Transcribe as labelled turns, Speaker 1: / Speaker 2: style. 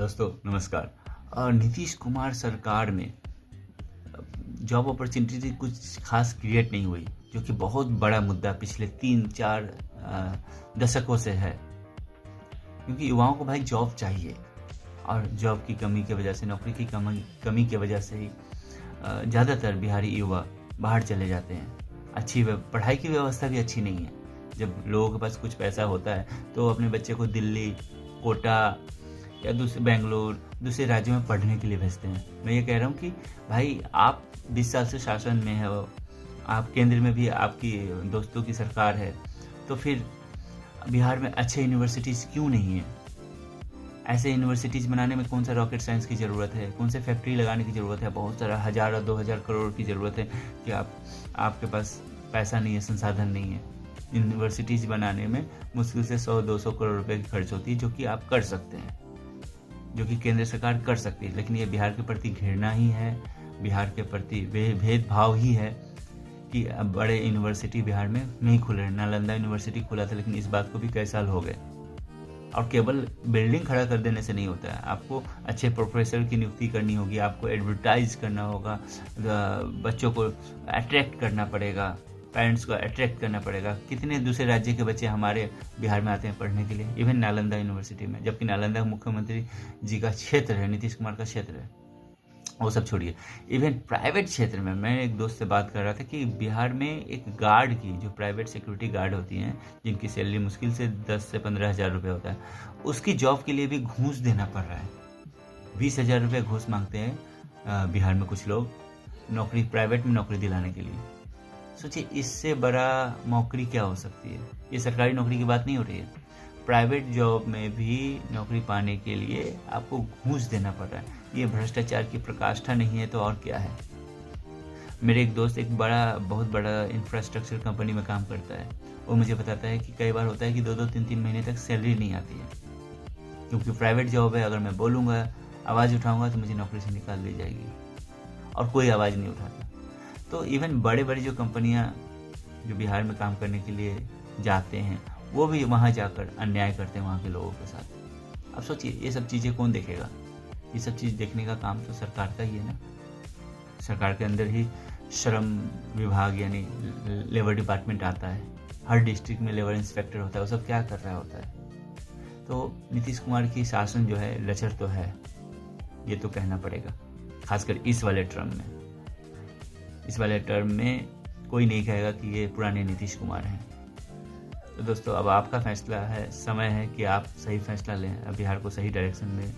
Speaker 1: दोस्तों नमस्कार। नीतीश कुमार सरकार में जॉब अपॉर्चुनिटी कुछ खास क्रिएट नहीं हुई, जो कि बहुत बड़ा मुद्दा पिछले 3-4 दशकों से है। क्योंकि युवाओं को भाई जॉब चाहिए और जॉब की कमी की वजह से, नौकरी की कमी की वजह से ही ज़्यादातर बिहारी युवा बाहर चले जाते हैं। अच्छी पढ़ाई की व्यवस्था भी अच्छी नहीं है। जब लोगों के पास कुछ पैसा होता है तो अपने बच्चे को दिल्ली, कोटा या दूसरे राज्यों में पढ़ने के लिए भेजते हैं। मैं ये कह रहा हूँ कि भाई आप 20 साल से शासन में हो, आप केंद्र में भी आपकी दोस्तों की सरकार है, तो फिर बिहार में अच्छे यूनिवर्सिटीज़ क्यों नहीं है? ऐसे यूनिवर्सिटीज़ बनाने में कौन सा रॉकेट साइंस की ज़रूरत है, कौन से फैक्ट्री लगाने की ज़रूरत है? बहुत सारा 1000 और 2000 करोड़ की ज़रूरत है कि आपके पास पैसा नहीं है, संसाधन नहीं है। यूनिवर्सिटीज़ बनाने में मुश्किल से 100-200 करोड़ रुपए की खर्च होती है, जो कि आप कर सकते हैं, जो कि केंद्र सरकार कर सकती है। लेकिन ये बिहार के प्रति घृणा ही है, बिहार के प्रति भेदभाव ही है कि बड़े यूनिवर्सिटी बिहार में नहीं खुल रहे। नालंदा यूनिवर्सिटी खुला था, लेकिन इस बात को भी कई साल हो गए। और केवल बिल्डिंग खड़ा कर देने से नहीं होता है, आपको अच्छे प्रोफेसर की नियुक्ति करनी होगी, आपको एडवर्टाइज करना होगा, बच्चों को अट्रैक्ट करना पड़ेगा, पेरेंट्स को अट्रैक्ट करना पड़ेगा। कितने दूसरे राज्य के बच्चे हमारे बिहार में आते हैं पढ़ने के लिए, इवन नालंदा यूनिवर्सिटी में, जबकि नालंदा मुख्यमंत्री जी का क्षेत्र है, नीतीश कुमार का क्षेत्र है। वो सब छोड़िए, इवन प्राइवेट क्षेत्र में मैं एक दोस्त से बात कर रहा था कि बिहार में एक गार्ड की, जो प्राइवेट सिक्योरिटी गार्ड होती हैं, जिनकी सैलरी मुश्किल से 10 से 15 हज़ार रुपये होता है, उसकी जॉब के लिए भी घूस देना पड़ रहा है। 20,000 रुपये घूस मांगते हैं बिहार में कुछ लोग नौकरी, प्राइवेट में नौकरी दिलाने के लिए। सोचिए, इससे बड़ा नौकरी क्या हो सकती है? ये सरकारी नौकरी की बात नहीं हो रही है, प्राइवेट जॉब में भी नौकरी पाने के लिए आपको घूस देना पड़ रहा है। ये भ्रष्टाचार की प्रकाष्ठा नहीं है तो और क्या है? मेरे एक दोस्त एक बहुत बड़ा इंफ्रास्ट्रक्चर कंपनी में काम करता है। वो मुझे बताता है कि कई बार होता है कि 2-2, 3-3 महीने तक सैलरी नहीं आती है, क्योंकि प्राइवेट जॉब है। अगर मैं बोलूँगा, आवाज़ उठाऊँगा तो मुझे नौकरी से निकाल दी जाएगी, और कोई आवाज़ नहीं उठाता। तो इवन बड़े बड़े जो कंपनियाँ जो बिहार में काम करने के लिए जाते हैं, वो भी वहाँ जाकर अन्याय करते हैं वहाँ के लोगों के साथ। अब सोचिए, ये सब चीज़ें कौन देखेगा? ये सब चीज़ देखने का काम तो सरकार का ही है ना। सरकार के अंदर ही श्रम विभाग यानी लेबर डिपार्टमेंट आता है, हर डिस्ट्रिक्ट में लेबर इंस्पेक्टर होता है। वो सब क्या कर रहा होता है? तो नीतीश कुमार की शासन जो है लचर तो है, ये तो कहना पड़ेगा। खासकर इस वाले टर्म में कोई नहीं कहेगा कि ये पुराने नीतीश कुमार हैं। तो दोस्तों, अब आपका फैसला है, समय है कि आप सही फैसला लें, बिहार को सही डायरेक्शन में